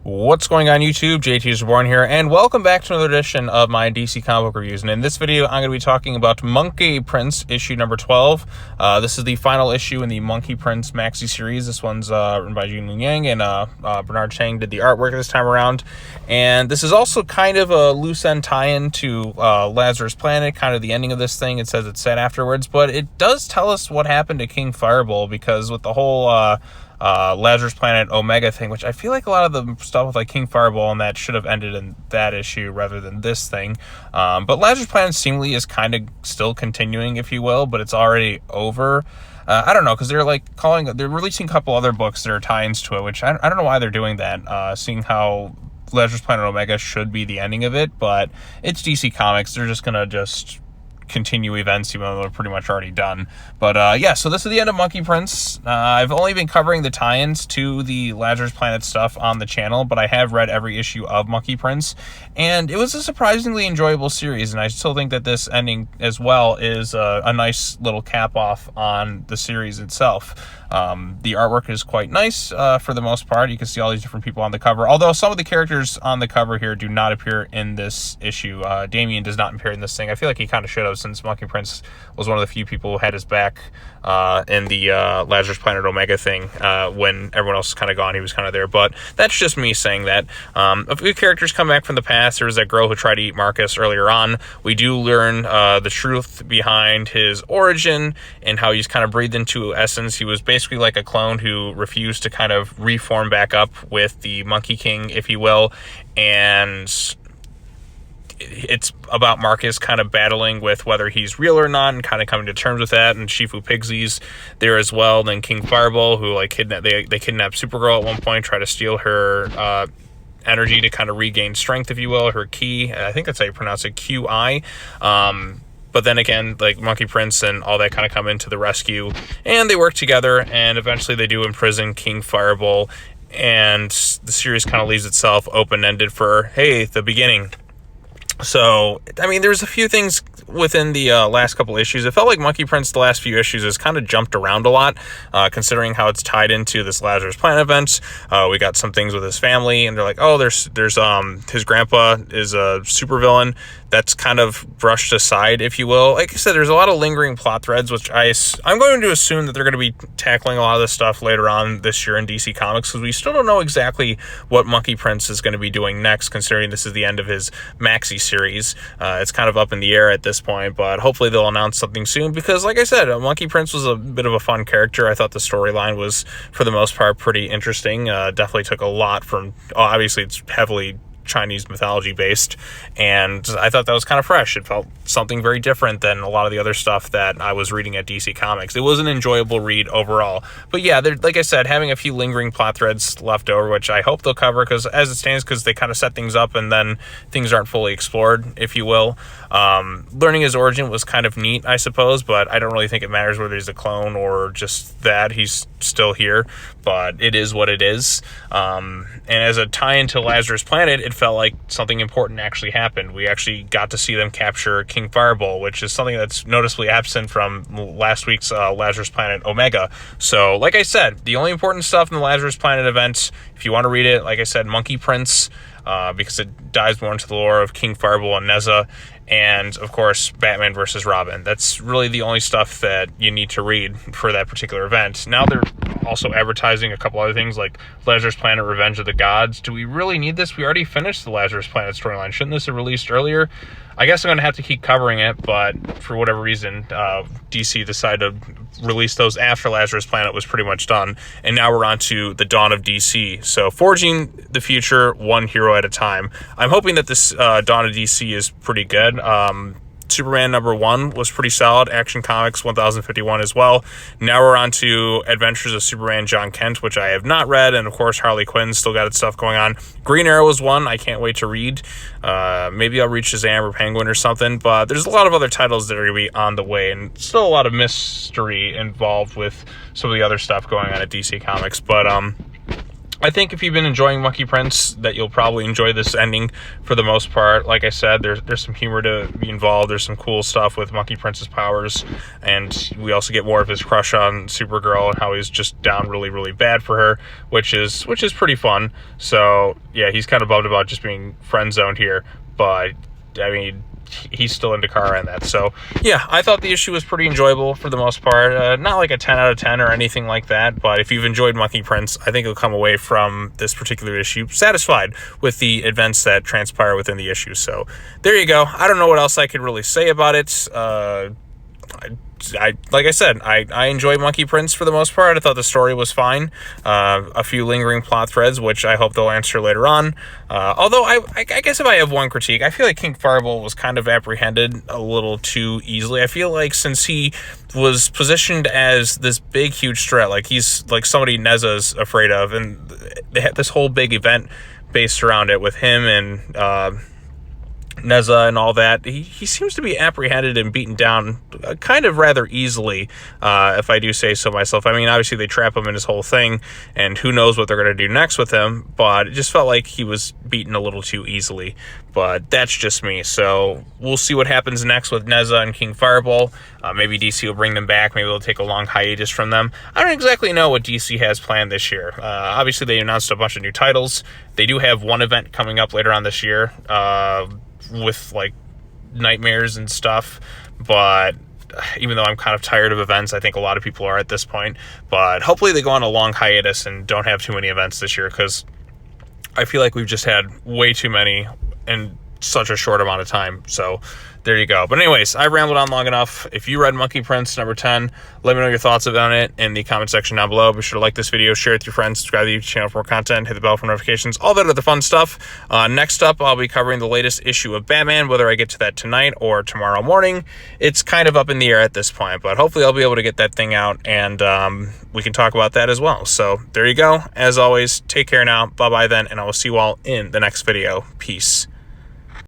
What's going on YouTube? JT Reborn here, and welcome back to another edition of my DC comic book reviews. And in this video, I'm going to be talking about Monkey Prince issue number 12. This is the final issue in the Monkey Prince maxi series. This one's written by Jun Yang, and Bernard Chang did the artwork this time around. And this is also kind of a loose end tie-in to Lazarus Planet, kind of the ending of this thing. It says it's set afterwards, but it does tell us what happened to King Fireball, because with the whole Lazarus Planet Omega thing, which I feel like a lot of the stuff with like King Fireball and that should have ended in that issue rather than this thing. But Lazarus Planet seemingly is kind of still continuing, if you will, but it's already over. I don't know, because they're releasing a couple other books that are tie-ins to it, which I don't know why they're doing that, seeing how Lazarus Planet Omega should be the ending of it, but it's DC Comics. They're just gonna continue events even though they're pretty much already done. But yeah, so this is the end of Monkey Prince. I've only been covering the tie-ins to the Lazarus Planet stuff on the channel, but I have read every issue of Monkey Prince, and it was a surprisingly enjoyable series, and I still think that this ending as well is a nice little cap off on the series itself. The artwork is quite nice for the most part. You can see all these different people on the cover, although some of the characters on the cover here do not appear in this issue. Damien does not appear in this thing. I feel like he kind of should have, since Monkey Prince was one of the few people who had his back in the Lazarus Planet Omega thing. When everyone else is kind of gone, he was kind of there, but that's just me saying that. A few characters come back from the past. There was that girl who tried to eat Marcus earlier on. We do learn the truth behind his origin and how he's kind of breathed into essence. He was basically like a clone who refused to kind of reform back up with the Monkey King, if you will, and it's about Marcus kind of battling with whether he's real or not and kind of coming to terms with that, and Shifu Pigsy's there as well. Then King Fireball, who like they kidnap Supergirl at one point, try to steal her energy to kind of regain strength, if you will, her ki. I think that's how you pronounce it, QI. But then again, like Monkey Prince and all that kind of come into the rescue, and they work together, and eventually they do imprison King Fireball, and the series kind of leaves itself open-ended for, hey, the beginning. So, I mean, there's a few things within the last couple issues. It felt like Monkey Prince, the last few issues, has kind of jumped around a lot, considering how it's tied into this Lazarus Planet event. We got some things with his family, and they're like, oh, there's his grandpa is a supervillain. That's kind of brushed aside, if you will. Like I said, there's a lot of lingering plot threads, which I'm going to assume that they're going to be tackling a lot of this stuff later on this year in DC Comics, because we still don't know exactly what Monkey Prince is going to be doing next, considering this is the end of his maxi series. It's kind of up in the air at this point, but hopefully they'll announce something soon, because like I said, Monkey Prince was a bit of a fun character. I thought the storyline was, for the most part, pretty interesting. Definitely took a lot from, obviously it's heavily Chinese mythology based, and I thought that was kind of fresh. It felt something very different than a lot of the other stuff that I was reading at DC Comics. It was an enjoyable read overall, but yeah, like I said, having a few lingering plot threads left over, which I hope they'll cover, because as it stands, because they kind of set things up and then things aren't fully explored, if you will. Learning his origin was kind of neat, I suppose, but I don't really think it matters whether he's a clone or just that he's still here, but it is what it is. And as a tie-in to Lazarus Planet, it felt like something important actually happened. We actually got to see them capture King Fireball, which is something that's noticeably absent from last week's Lazarus Planet Omega. So, like I said, the only important stuff in the Lazarus Planet event, if you want to read it, like I said, Monkey Prince, because it dives more into the lore of King Fireball and Neza, and of course Batman versus Robin. That's really the only stuff that you need to read for that particular event. Now they're also advertising a couple other things like Lazarus Planet Revenge of the Gods. Do we really need this? We already finished the Lazarus Planet storyline. Shouldn't this have released earlier? I guess I'm going to have to keep covering it, but for whatever reason, DC decided to release those after Lazarus Planet was pretty much done, and now we're on to the dawn of DC. So, forging the future one hero at a time. I'm hoping that this dawn of DC is pretty good. Superman #1 was pretty solid. Action Comics 1051 as well. Now we're on to Adventures of Superman John Kent, which I have not read, and of course Harley Quinn's still got its stuff going on. Green Arrow was one I can't wait to read. Maybe I'll read Shazam or Penguin or something, but there's a lot of other titles that are going to be on the way, and still a lot of mystery involved with some of the other stuff going on at DC Comics. But I think if you've been enjoying Monkey Prince, that you'll probably enjoy this ending for the most part. Like I said, there's some humor to be involved. There's some cool stuff with Monkey Prince's powers, and we also get more of his crush on Supergirl and how he's just down really, really bad for her, which is pretty fun. So yeah, he's kind of bummed about just being friend zoned here, but I mean, he's still into Kara and that. So yeah, I thought the issue was pretty enjoyable for the most part. Not like a 10 out of 10 or anything like that, but if you've enjoyed Monkey Prince, I think you'll come away from this particular issue satisfied with the events that transpire within the issue. So there you go. I don't know what else I could really say about it. Like I said, I enjoyed Monkey Prince for the most part. I thought the story was fine. A few lingering plot threads, which I hope they'll answer later on. Although I guess if I have one critique, I feel like King Fireball was kind of apprehended a little too easily. I feel like since he was positioned as this big, huge threat, like he's like somebody Neza's afraid of, and they had this whole big event based around it with him and Neza and all that, he seems to be apprehended and beaten down kind of rather easily, if I do say so myself. I mean, obviously they trap him in his whole thing, and who knows what they're going to do next with him, but it just felt like he was beaten a little too easily. But that's just me, so we'll see what happens next with Neza and King Fireball. Maybe DC will bring them back. Maybe they'll take a long hiatus from them. I don't exactly know what DC has planned this year. Obviously, they announced a bunch of new titles. They do have one event coming up later on this year, with like nightmares and stuff, but even though I'm kind of tired of events, I think a lot of people are at this point, but hopefully they go on a long hiatus and don't have too many events this year, because I feel like we've just had way too many in such a short amount of time. So there you go. But anyways, I rambled on long enough. If you read Monkey Prince number 10, let me know your thoughts about it in the comment section down below. Be sure to like this video, share it with your friends, subscribe to the YouTube channel for more content, hit the bell for notifications, all that other fun stuff. Next up, I'll be covering the latest issue of Batman. Whether I get to that tonight or tomorrow morning, it's kind of up in the air at this point, but hopefully I'll be able to get that thing out, and we can talk about that as well. So there you go. As always, take care now. Bye-bye then, and I will see you all in the next video. Peace.